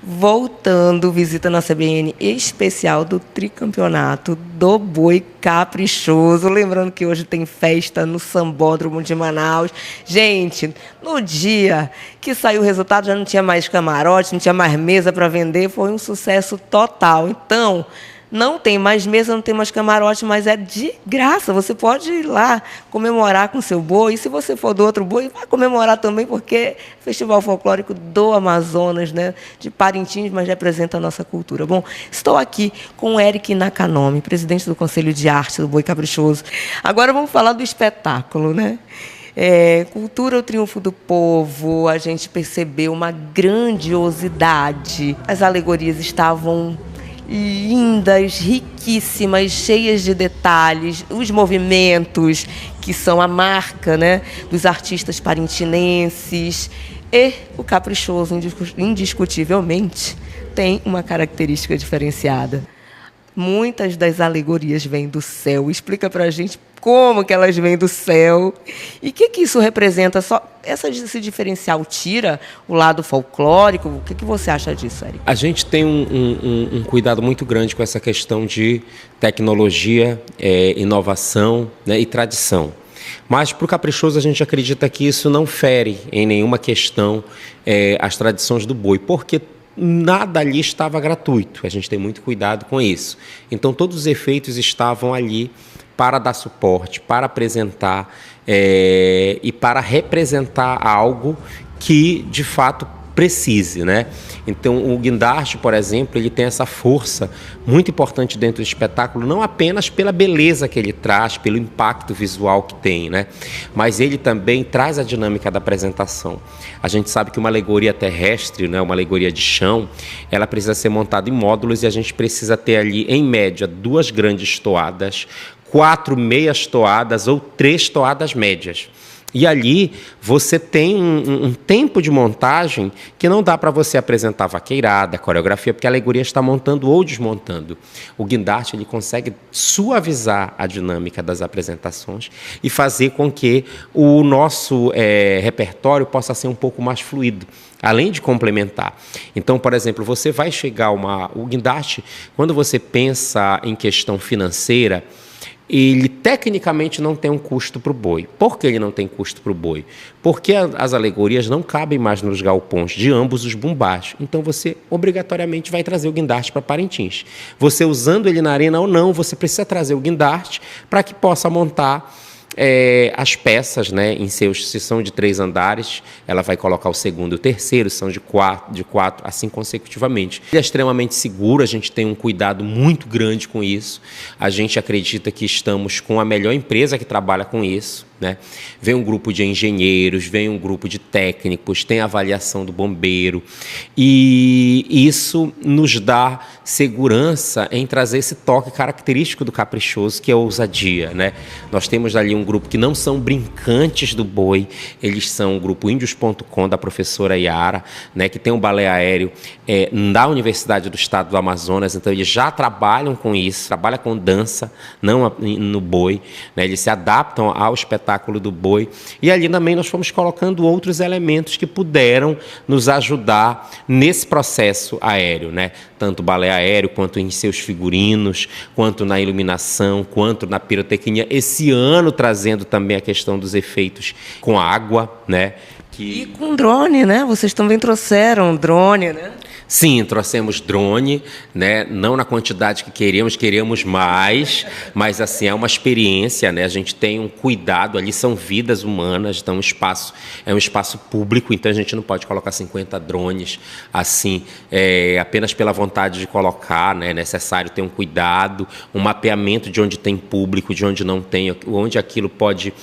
Voltando, visita na CBN especial do tricampeonato do Boi Caprichoso. Lembrando que hoje tem festa no Sambódromo de Manaus. Gente, no dia que saiu o resultado já não tinha mais camarote, não tinha mais mesa para vender. Foi um sucesso total. Então, não tem mais mesa, não tem mais camarote, mas é de graça. Você pode ir lá comemorar com seu boi. E se você for do outro boi, vai comemorar também, porque é Festival Folclórico do Amazonas, né? De Parintins, mas representa a nossa cultura. Bom, estou aqui com o Eric Nakanomi, presidente do Conselho de Arte do Boi Caprichoso. Agora vamos falar do espetáculo, né? Cultura, o triunfo do povo, a gente percebeu uma grandiosidade. As alegorias estavam lindas, riquíssimas, cheias de detalhes, os movimentos que são a marca, né, dos artistas parintinenses. E o Caprichoso, indiscutivelmente, tem uma característica diferenciada. Muitas das alegorias vêm do céu. Explica pra gente como que elas vêm do céu e o que isso representa. Só esse diferencial tira o lado folclórico? O que você acha disso, Eric? A gente tem um cuidado muito grande com essa questão de tecnologia, inovação, né, e tradição. Mas para o Caprichoso a gente acredita que isso não fere em nenhuma questão as tradições do boi, porque nada ali estava gratuito, a gente tem muito cuidado com isso. Então todos os efeitos estavam ali para dar suporte, para apresentar e para representar algo que de fato precise, né? Então o guindaste, por exemplo, ele tem essa força muito importante dentro do espetáculo, não apenas pela beleza que ele traz, pelo impacto visual que tem, né? Mas ele também traz a dinâmica da apresentação. A gente sabe que uma alegoria terrestre, né, uma alegoria de chão, ela precisa ser montada em módulos e a gente precisa ter ali, em média, 2 grandes toadas, 4 meias toadas ou 3 toadas médias. E ali você tem um tempo de montagem que não dá para você apresentar vaqueirada, coreografia, porque a alegoria está montando ou desmontando. O guindaste ele consegue suavizar a dinâmica das apresentações e fazer com que o nosso repertório possa ser um pouco mais fluido, além de complementar. Então, por exemplo, você vai chegar o guindaste, quando você pensa em questão financeira, ele tecnicamente não tem um custo para o boi. Por que ele não tem custo para o boi? Porque as alegorias não cabem mais nos galpões de ambos os bumbás. Então você obrigatoriamente vai trazer o guindaste para Parintins. Você usando ele na arena ou não, você precisa trazer o guindaste para que possa montar as peças, né, se são de 3 andares, ela vai colocar o segundo e o terceiro, são de quatro, assim consecutivamente. Ele é extremamente seguro, a gente tem um cuidado muito grande com isso. A gente acredita que estamos com a melhor empresa que trabalha com isso, né? Vem um grupo de engenheiros, vem um grupo de técnicos, tem a avaliação do bombeiro, e isso nos dá segurança em trazer esse toque característico do Caprichoso, que é a ousadia, né? Nós temos ali um grupo que não são brincantes do boi, eles são o grupo Índios.com da professora Yara, né, que tem um balé aéreo na Universidade do Estado do Amazonas, então eles já trabalham com isso, trabalham com dança, não no boi, né? Eles se adaptam ao espetáculo do boi, e ali também nós fomos colocando outros elementos que puderam nos ajudar nesse processo aéreo, né? Tanto o balé aéreo, quanto em seus figurinos, quanto na iluminação, quanto na pirotecnia. Esse ano trazendo também a questão dos efeitos com água, né? E com drone, né? Vocês também trouxeram drone, né? Sim, trouxemos drone, né? Não na quantidade que queríamos mais, mas assim, é uma experiência, né? A gente tem um cuidado, ali são vidas humanas, então é um espaço público, então a gente não pode colocar 50 drones assim, apenas pela vontade de colocar, né? É necessário ter um cuidado, um mapeamento de onde tem público, de onde não tem, onde aquilo pode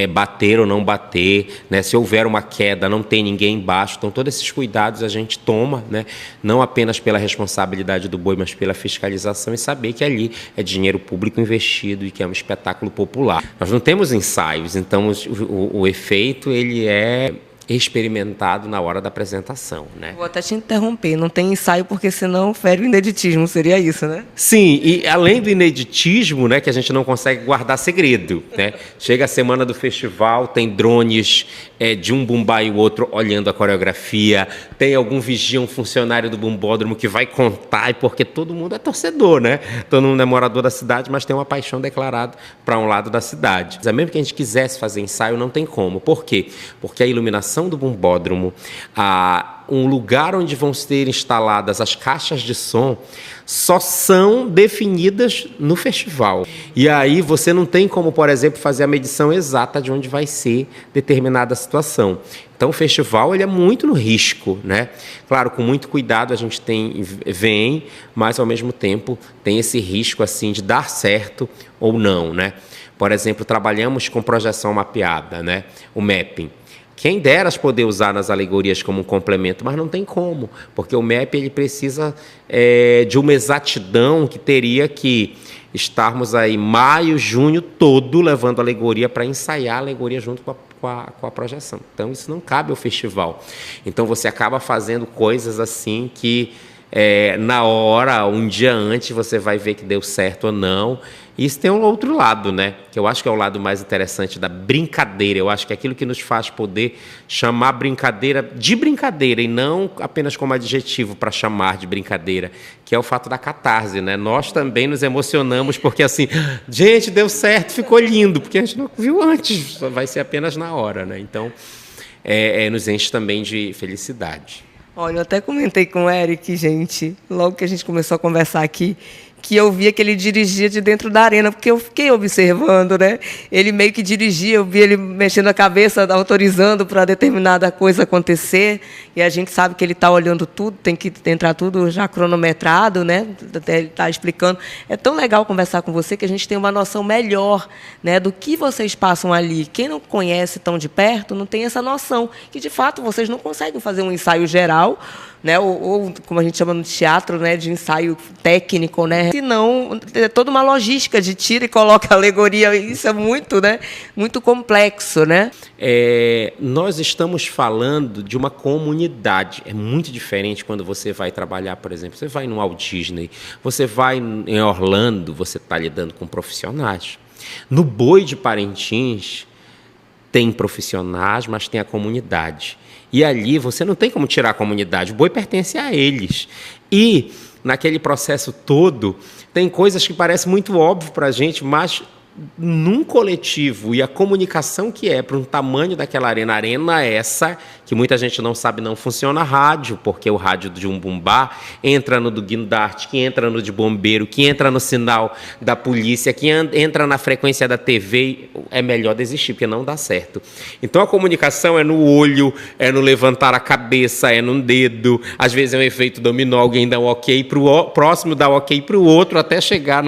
bater ou não bater, né? Se houver uma queda, não tem ninguém embaixo, então todos esses cuidados a gente toma, né? Não apenas pela responsabilidade do boi, mas pela fiscalização e saber que ali é dinheiro público investido e que é um espetáculo popular. Nós não temos ensaios, então o efeito ele é experimentado na hora da apresentação, né? Vou até te interromper, não tem ensaio porque senão fere o ineditismo, seria isso, né? Sim, e além do ineditismo, né, que a gente não consegue guardar segredo, né? Chega a semana do festival, tem drones de um bumbá e o outro olhando a coreografia, tem algum vigia, um funcionário do bumbódromo que vai contar, e porque todo mundo é torcedor, né? Todo mundo é morador da cidade, mas tem uma paixão declarada para um lado da cidade. Mesmo que a gente quisesse fazer ensaio, não tem como. Por quê? Porque a iluminação do bumbódromo, um lugar onde vão ser instaladas as caixas de som, só são definidas no festival. E aí você não tem como, por exemplo, fazer a medição exata de onde vai ser determinada situação. Então o festival ele é muito no risco, né? Claro, com muito cuidado a gente vem, mas ao mesmo tempo tem esse risco assim de dar certo ou não, né? Por exemplo, trabalhamos com projeção mapeada, né? O mapping. Quem dera poder usar nas alegorias como um complemento, mas não tem como, porque o MAP ele precisa de uma exatidão que teria que estarmos aí maio, junho todo levando a alegoria para ensaiar a alegoria junto com a projeção. Então isso não cabe ao festival. Então você acaba fazendo coisas assim que na hora, um dia antes, você vai ver que deu certo ou não. Isso tem um outro lado, né? Que eu acho que é o lado mais interessante da brincadeira. Eu acho que é aquilo que nos faz poder chamar brincadeira de brincadeira e não apenas como adjetivo para chamar de brincadeira, que é o fato da catarse, né? Nós também nos emocionamos porque assim, gente, deu certo, ficou lindo, porque a gente não viu antes, vai ser apenas na hora, né? Então, nos enche também de felicidade. Olha, eu até comentei com o Eric, gente, logo que a gente começou a conversar aqui, que eu via que ele dirigia de dentro da arena, porque eu fiquei observando, né? Ele meio que dirigia, eu vi ele mexendo a cabeça, autorizando para determinada coisa acontecer, e a gente sabe que ele está olhando tudo, tem que entrar tudo já cronometrado, né? Ele está explicando. É tão legal conversar com você que a gente tem uma noção melhor, né, do que vocês passam ali. Quem não conhece tão de perto não tem essa noção, que de fato vocês não conseguem fazer um ensaio geral, né, ou como a gente chama no teatro, né, de ensaio técnico, né, senão é toda uma logística de tira e coloca a alegoria, isso é muito, né, muito complexo, né? Nós estamos falando de uma comunidade, é muito diferente quando você vai trabalhar, por exemplo, você vai no Walt Disney, você vai em Orlando, você está lidando com profissionais. No Boi de Parintins tem profissionais, mas tem a comunidade. E ali você não tem como tirar a comunidade, o boi pertence a eles. E naquele processo todo, tem coisas que parecem muito óbvias para a gente, mas num coletivo e a comunicação que para um tamanho daquela arena essa, que muita gente não sabe, não funciona rádio, porque o rádio de um bumbá entra no do guindaste, que entra no de bombeiro, que entra no sinal da polícia, que entra na frequência da TV, é melhor desistir, porque não dá certo. Então a comunicação é no olho, é no levantar a cabeça, é no dedo, às vezes é um efeito dominó, alguém dá um ok para o próximo, dá um ok para o outro, até chegar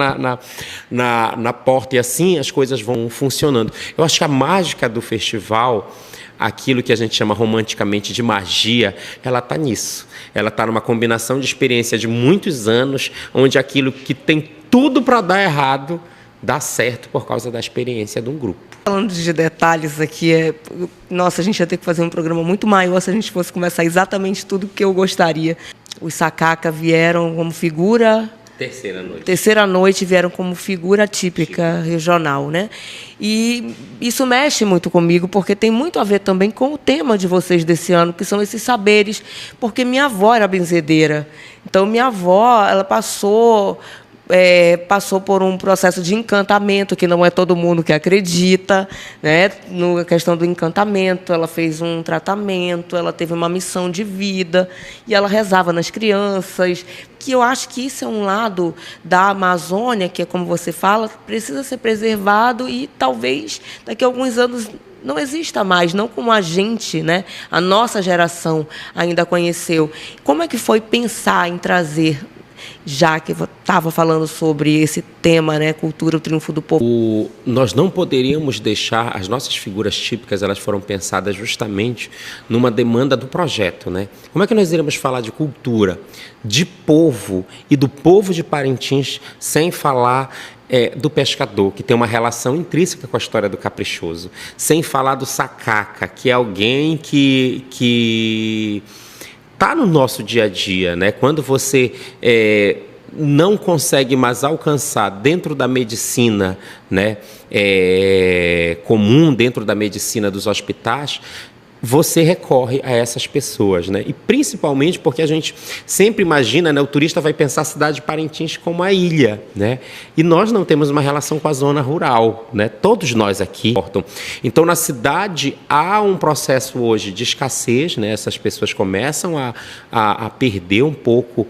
na porta, e assim as coisas vão funcionando. Eu acho que a mágica do festival, aquilo que a gente chama romanticamente de magia, ela está nisso. Ela está numa combinação de experiência de muitos anos, onde aquilo que tem tudo para dar errado, dá certo por causa da experiência de um grupo. Falando de detalhes aqui, nossa, a gente ia ter que fazer um programa muito maior se a gente fosse começar exatamente tudo que eu gostaria. Os Sakaka vieram como figura... Terceira noite vieram como figura típica regional, né? E isso mexe muito comigo, porque tem muito a ver também com o tema de vocês desse ano, que são esses saberes, porque minha avó era benzedeira. Então, minha avó, ela passou por um processo de encantamento, que não é todo mundo que acredita, né? Na questão do encantamento, ela fez um tratamento, ela teve uma missão de vida, e ela rezava nas crianças, que eu acho que isso é um lado da Amazônia, que é como você fala, precisa ser preservado e talvez daqui a alguns anos não exista mais, não como a gente, né, a nossa geração ainda conheceu. Como é que foi pensar em trazer, já que estava falando sobre esse tema, né, cultura, o triunfo do povo? Nós não poderíamos deixar, as nossas figuras típicas, elas foram pensadas justamente numa demanda do projeto, né? Como é que nós iremos falar de cultura, de povo e do povo de Parintins sem falar do pescador, que tem uma relação intrínseca com a história do caprichoso, sem falar do Sakaka, que é alguém que está no nosso dia a dia, né? Quando você não consegue mais alcançar dentro da medicina, né, comum, dentro da medicina dos hospitais, você recorre a essas pessoas, né? E principalmente porque a gente sempre imagina, né, o turista vai pensar a cidade de Parintins como a ilha, né? E nós não temos uma relação com a zona rural, né? Todos nós aqui. Então, na cidade, há um processo hoje de escassez, né? Essas pessoas começam a perder um pouco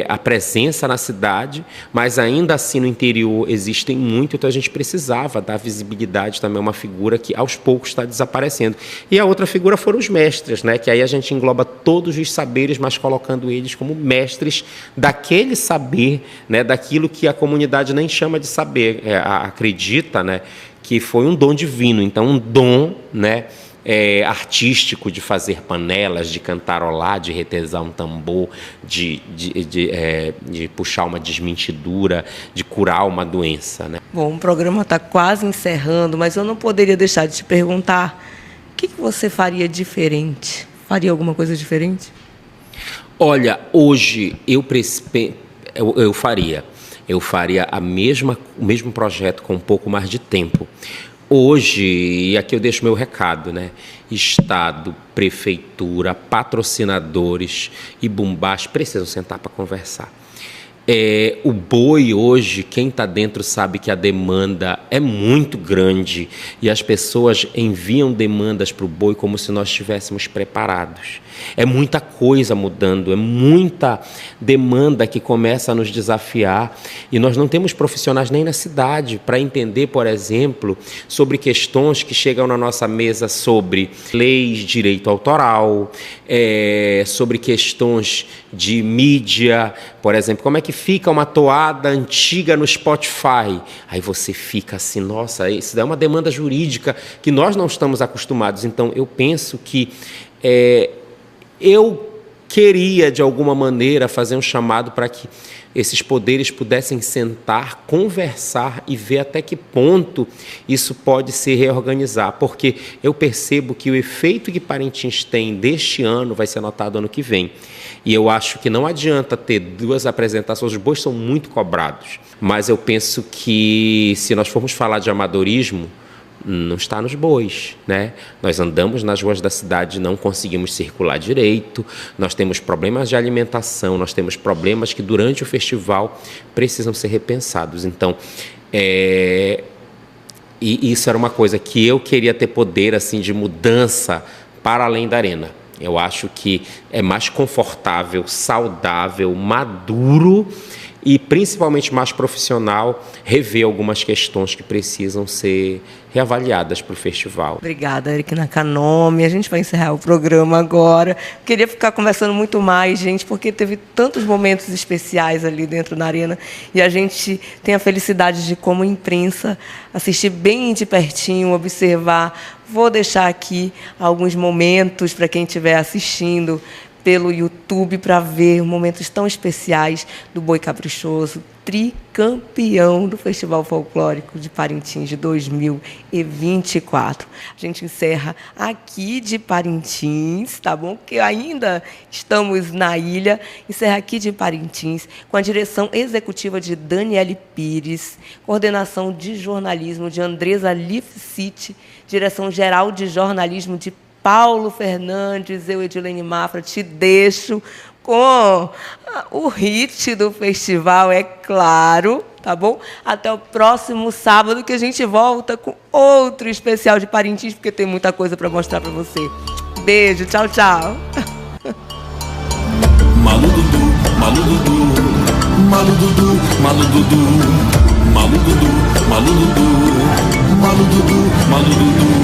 a presença na cidade, mas ainda assim no interior existem muito, então a gente precisava dar visibilidade também a uma figura que aos poucos está desaparecendo. E a outra figura foram os mestres, né? Que aí a gente engloba todos os saberes, mas colocando eles como mestres daquele saber, né? Daquilo que a comunidade nem chama de saber, acredita, né? Que foi um dom divino, então um dom, né? Artístico de fazer panelas, de cantarolar, de retesar um tambor, de puxar uma desmentidura, de curar uma doença, né? Bom, o programa está quase encerrando, mas eu não poderia deixar de te perguntar o que você faria diferente? Faria alguma coisa diferente? Olha, hoje eu faria o mesmo projeto com um pouco mais de tempo. Hoje, e aqui eu deixo meu recado, né? Estado, prefeitura, patrocinadores e bombás precisam sentar para conversar. O boi hoje, quem está dentro sabe que a demanda é muito grande e as pessoas enviam demandas para o boi como se nós estivéssemos preparados. É muita coisa mudando, é muita demanda que começa a nos desafiar e nós não temos profissionais nem na cidade para entender, por exemplo, sobre questões que chegam na nossa mesa sobre leis, direito autoral, sobre questões de mídia, por exemplo, como é que fica uma toada antiga no Spotify? Aí você fica assim, nossa, isso é uma demanda jurídica que nós não estamos acostumados. Então, eu penso que eu queria, de alguma maneira, fazer um chamado para que esses poderes pudessem sentar, conversar e ver até que ponto isso pode se reorganizar, porque eu percebo que o efeito que Parintins tem deste ano vai ser notado ano que vem. E eu acho que não adianta ter 2 apresentações, os bois são muito cobrados, mas eu penso que se nós formos falar de amadorismo, não está nos bois, né? Nós andamos nas ruas da cidade, não conseguimos circular direito, nós temos problemas de alimentação, nós temos problemas que durante o festival precisam ser repensados. Então, e isso era uma coisa que eu queria ter poder assim, de mudança para além da arena. Eu acho que é mais confortável, saudável, maduro e principalmente mais profissional rever algumas questões que precisam ser reavaliadas para o festival. Obrigada, Eric Nakanomi. A gente vai encerrar o programa agora. Queria ficar conversando muito mais, gente, porque teve tantos momentos especiais ali dentro da arena e a gente tem a felicidade de, como imprensa, assistir bem de pertinho, observar. Vou deixar aqui alguns momentos para quem estiver assistindo pelo YouTube para ver momentos tão especiais do Boi Caprichoso, tricampeão do Festival Folclórico de Parintins de 2024. A gente encerra aqui de Parintins, tá bom? Porque ainda estamos na ilha. Encerra aqui de Parintins com a direção executiva de Daniele Pires, coordenação de jornalismo de Andresa Lifcite, direção geral de jornalismo de Paulo Fernandes. Eu, Edilene Mafra, te deixo com o hit do festival, é claro, tá bom? Até o próximo sábado, que a gente volta com outro especial de Parintins, porque tem muita coisa para mostrar para você. Beijo, tchau, tchau. Malududu, malududu, malududu, malududu, malududu, malududu, malududu, malududu.